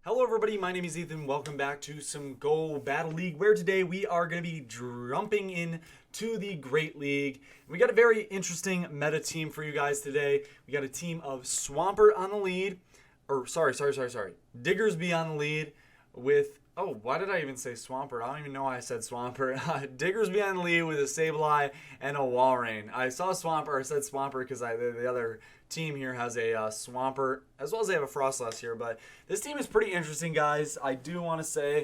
Hello everybody, my name is Ethan. Welcome back to some Go Battle League, where today we are going to be jumping in to the Great League. We got a very interesting meta team for you guys today. We got a team of Swampert on the lead, Diggersby on the lead with, why did I even say Swampert? I don't even know why I said Swampert. Diggersby on the lead with a Sableye and a Walrein. I saw Swampert, I said Swampert because the other team here has a Swampert, as well as they have a Frostlass here, but this team is pretty interesting, guys. I do want to say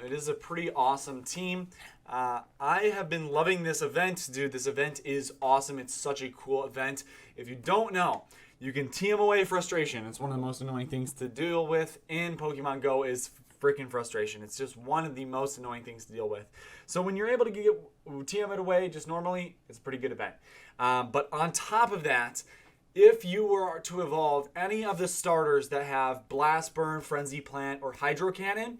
it is a pretty awesome team. I have been loving this event, dude. This event is awesome. It's such a cool event. If you don't know, you can TM away frustration. It's one of the most annoying things to deal with in Pokemon Go is freaking frustration. It's just one of the most annoying things to deal with. So when you're able to get TM it away just normally, it's a pretty good event. But on top of that, if you were to evolve any of the starters that have Blast Burn, Frenzy Plant, or Hydro Cannon,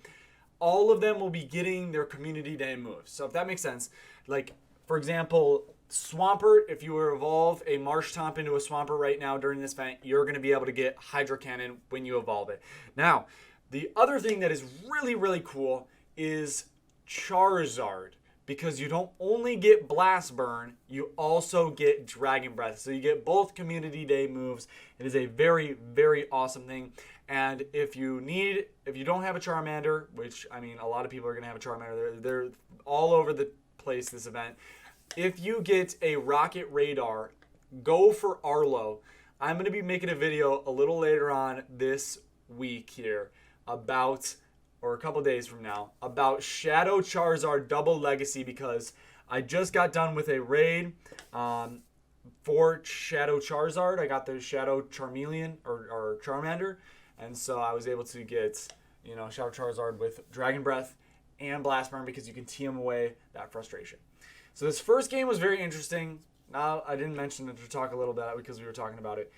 all of them will be getting their Community Day moves. So if that makes sense, like, for example, Swampert, if you were to evolve a Marshtomp into a Swampert right now during this event, you're going to be able to get Hydro Cannon when you evolve it. Now, the other thing that is really, really cool is Charizard. Because you don't only get Blast Burn, you also get Dragon Breath. So you get both Community Day moves. It is a very, very awesome thing. And if you don't have a Charmander, which, I mean, a lot of people are going to have a Charmander. They're all over the place this event. If you get a Rocket Radar, go for Arlo. I'm going to be making a video a little later on this week here about, or a couple days from now, about Shadow Charizard Double Legacy, because I just got done with a raid for Shadow Charizard. I got the Shadow Charmeleon or Charmander, and so I was able to get, Shadow Charizard with Dragon Breath and Blast Burn because you can TM away that frustration. So this first game was very interesting. Now, I didn't mention it to talk a little bit because we were talking about it,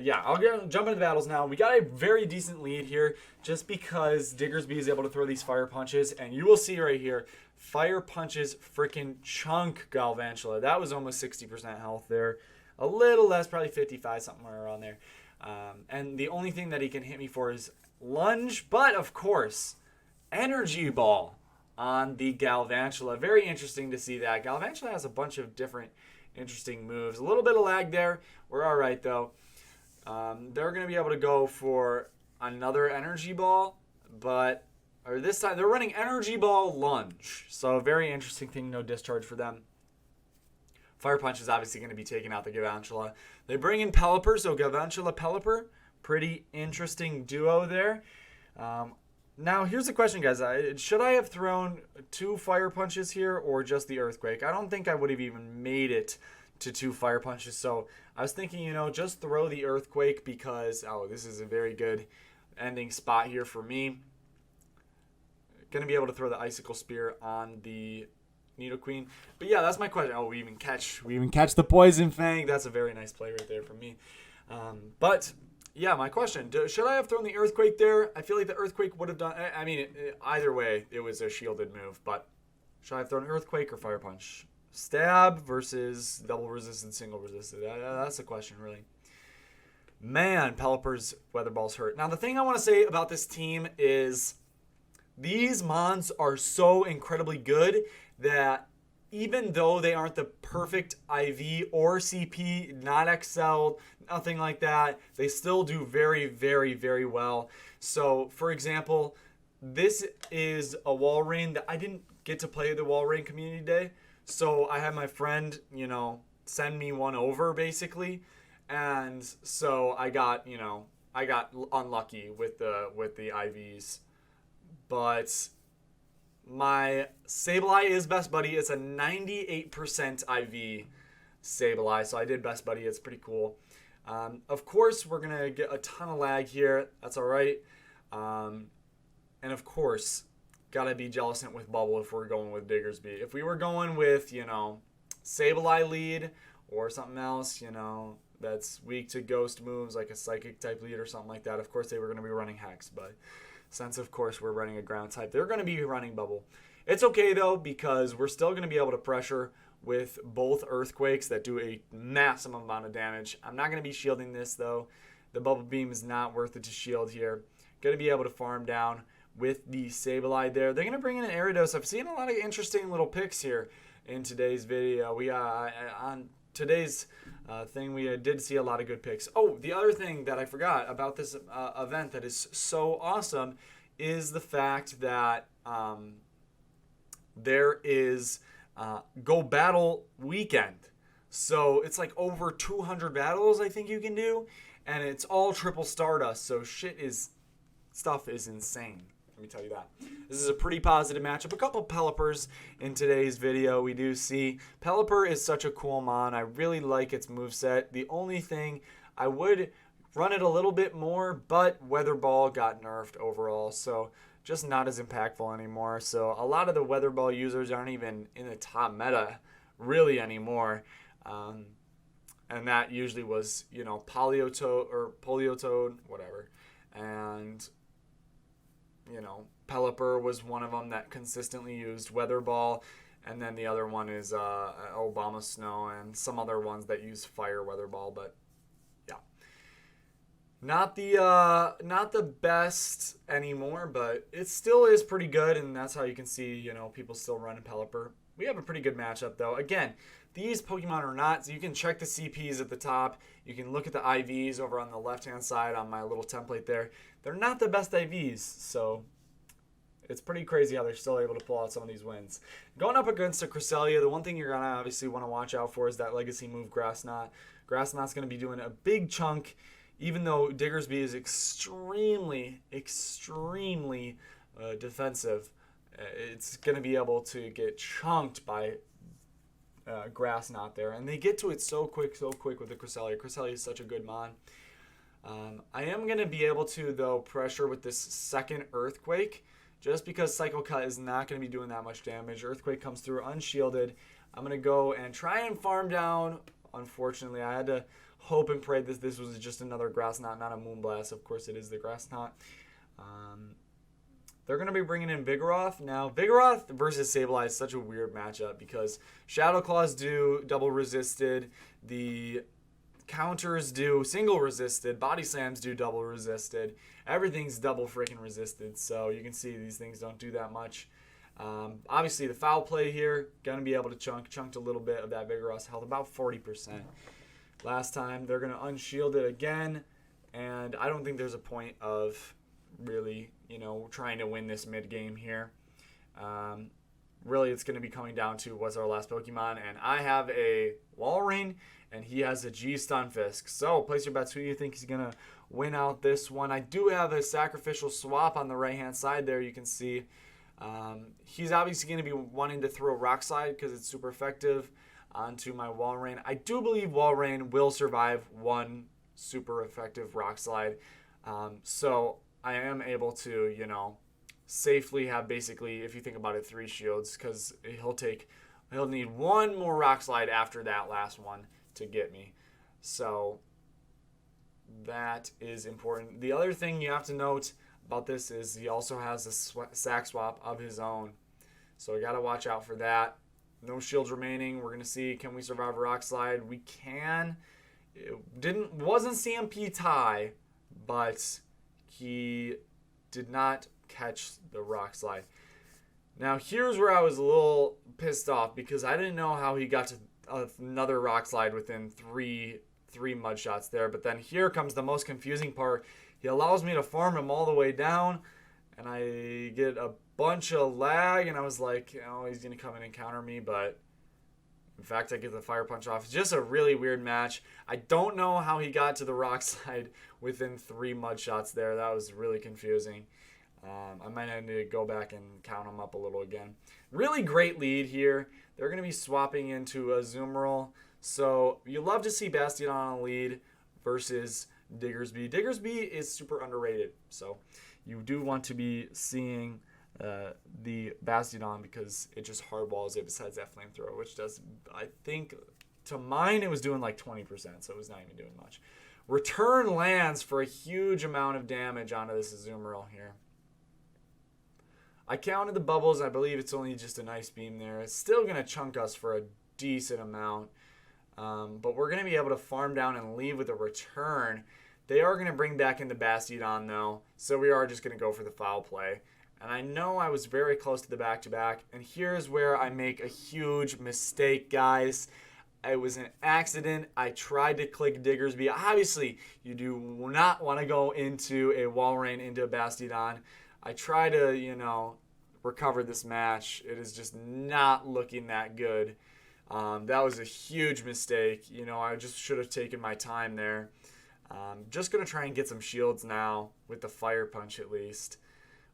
yeah, I'll jump into the battles now. We got a very decent lead here just because Diggersby is able to throw these fire punches. And you will see right here, fire punches freaking chunk Galvantula. That was almost 60% health there. A little less, probably 55, somewhere around there. And the only thing that he can hit me for is lunge. But, of course, energy ball on the Galvantula. Very interesting to see that. Galvantula has a bunch of different interesting moves. A little bit of lag there. We're all right, though. They're going to be able to go for another energy ball, or this time they're running energy ball lunge. So very interesting thing, no discharge for them. Fire punch is obviously going to be taking out the Galvantula. They bring in Pelipper, so Galvantula Pelipper, pretty interesting duo there. Now here's the question, guys. Should I have thrown 2 fire punches here or just the earthquake? I don't think I would have even made it to 2 fire punches. So I was thinking, just throw the earthquake because, this is a very good ending spot here for me. Going to be able to throw the icicle spear on the Nidoqueen. But yeah, that's my question. We even catch the poison fang. That's a very nice play right there for me. But yeah, my question, should I have thrown the earthquake there? I feel like the earthquake would have done, either way, it was a shielded move, but should I have thrown earthquake or fire punch? Stab versus double resisted, single resisted. That's the question, really. Man, Pelipper's Weather Ball's hurt. Now, the thing I want to say about this team is these Mons are so incredibly good that even though they aren't the perfect IV or CP, not excelled, nothing like that, they still do very, very, very well. So, for example, this is a Walrein that I didn't get to play the Walrein Community Day. So I had my friend, send me one over basically. And so I got unlucky with the IVs. But my Sableye is Best Buddy. It's a 98% IV Sableye. So I did Best Buddy. It's pretty cool. Of course, we're going to get a ton of lag here. That's all right. And of course, gotta be Jellicent with Bubble if we're going with Diggersby. If we were going with, Sableye lead or something else, that's weak to ghost moves like a Psychic type lead or something like that, of course they were going to be running Hex. But since, of course, we're running a ground type, they're going to be running Bubble. It's okay, though, because we're still going to be able to pressure with both Earthquakes that do a massive amount of damage. I'm not going to be shielding this, though, The Bubble Beam is not worth it to shield here. Going to be able to farm down with the Sableye there. They're going to bring in an Aridos. I've seen a lot of interesting little picks here in today's video. We on today's thing, we did see a lot of good picks. Oh, the other thing that I forgot about this event that is so awesome is the fact that there is Go Battle Weekend. So it's like over 200 battles I think you can do, and it's all triple Stardust. So stuff is insane. Let me tell you that. This is a pretty positive matchup. A couple Pelipper's in today's video we do see. Pelipper is such a cool mon. I really like its moveset. The only thing, I would run it a little bit more, but Weather Ball got nerfed overall, so just not as impactful anymore. So a lot of the Weather Ball users aren't even in the top meta really anymore. And that usually was, Poliotoad or Poliotoad, whatever. And Pelipper was one of them that consistently used Weather Ball, and then the other one is Obama Snow, and some other ones that use Fire Weather Ball. But yeah, not the best anymore, but it still is pretty good, and that's how you can see people still running Pelipper. We have a pretty good matchup though. Again, these Pokemon are not, so you can check the CPs at the top. You can look at the IVs over on the left-hand side on my little template there. They're not the best IVs, so it's pretty crazy how they're still able to pull out some of these wins. Going up against a Cresselia, the one thing you're going to obviously want to watch out for is that legacy move, Grass Knot. Grass Knot's going to be doing a big chunk, even though Diggersby is extremely defensive. It's going to be able to get chunked by Grass Knot there, and they get to it so quick with the Cresselia. Cresselia is such a good mon. I am going to be able to, though, pressure with this second Earthquake, just because Cycle Cut is not going to be doing that much damage. Earthquake comes through unshielded. I'm going to go and try and farm down. Unfortunately, I had to hope and pray that this was just another Grass Knot, not a Moonblast. Of course, it is the Grass Knot. They're going to be bringing in Vigoroth. Now, Vigoroth versus Sableye is such a weird matchup because Shadow Claws do double resisted. The counters do single resisted. Body Slams do double resisted. Everything's double freaking resisted. So you can see these things don't do that much. Obviously, the foul play here, going to be able to chunked a little bit of that Vigoroth's health, about 40%. Last time, they're going to unshield it again. And I don't think there's a point of really, trying to win this mid game here. Really, it's going to be coming down to what's our last Pokemon, and I have a Walrein, and he has a G Stunfisk. So, place your bets. Who do you think is going to win out this one? I do have a Sacrificial Swap on the right-hand side there, you can see. He's obviously going to be wanting to throw Rock Slide because it's super effective onto my Walrein. I do believe Walrein will survive one super effective Rock Slide. So I am able to, safely have basically, if you think about it, 3 shields, because he'll need one more Rock Slide after that last one to get me. So that is important. The other thing you have to note about this is he also has a sack swap of his own. So we got to watch out for that. No shields remaining. We're going to see, can we survive a Rock Slide? We can. It wasn't CMP tie, but he did not catch the Rock Slide. Now, here's where I was a little pissed off because I didn't know how he got to another Rock Slide within three mud shots there. But then here comes the most confusing part. He allows me to farm him all the way down, and I get a bunch of lag, and I was like, he's going to come in and counter me, but in fact, I get the Fire Punch off. It's just a really weird match. I don't know how he got to the Rock Slide within 3 mud shots there. That was really confusing. I might have to go back and count him up a little again. Really great lead here. They're going to be swapping into a Azumarill. So you love to see Bastion on a lead versus Diggersby. Diggersby is super underrated. So you do want to be seeing the Bastion because it just hardballs it besides that Flamethrower, which does, I think, to mine it was doing like 20%, so it was not even doing much. Return lands for a huge amount of damage onto this Azumarill here. I counted the bubbles. I believe it's only just an Ice Beam there. It's still going to chunk us for a decent amount, but we're going to be able to farm down and leave with a return. They are going to bring back in the Bastiodon, though, so we are just going to go for the foul play. And I know I was very close to the back-to-back, and here's where I make a huge mistake, guys. It was an accident. I tried to click Diggersby. Obviously, you do not want to go into a Walrein into a Bastiodon. I try to, recover this match. It is just not looking that good. That was a huge mistake. I just should have taken my time there. Just going to try and get some shields now with the Fire Punch at least.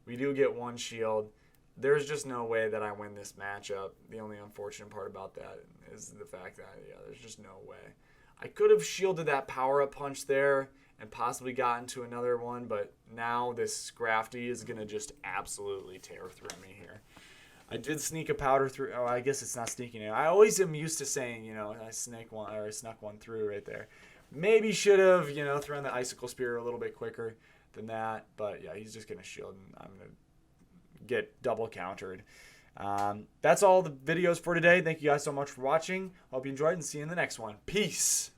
We do get one shield. There's just no way that I win this matchup. The only unfortunate part about that is the fact that, there's just no way. I could have shielded that power-up punch there and possibly gotten to another one, but now this Scrafty is going to just absolutely tear through me here. I did sneak a powder through. Oh, I guess it's not sneaking it. I always am used to saying, I snuck one through right there. Maybe should have, thrown the Icicle Spear a little bit quicker than that. But, yeah, he's just going to shield, and I'm going to get double countered. That's all the videos for today. Thank you guys so much for watching. Hope you enjoyed, and see you in the next one. Peace.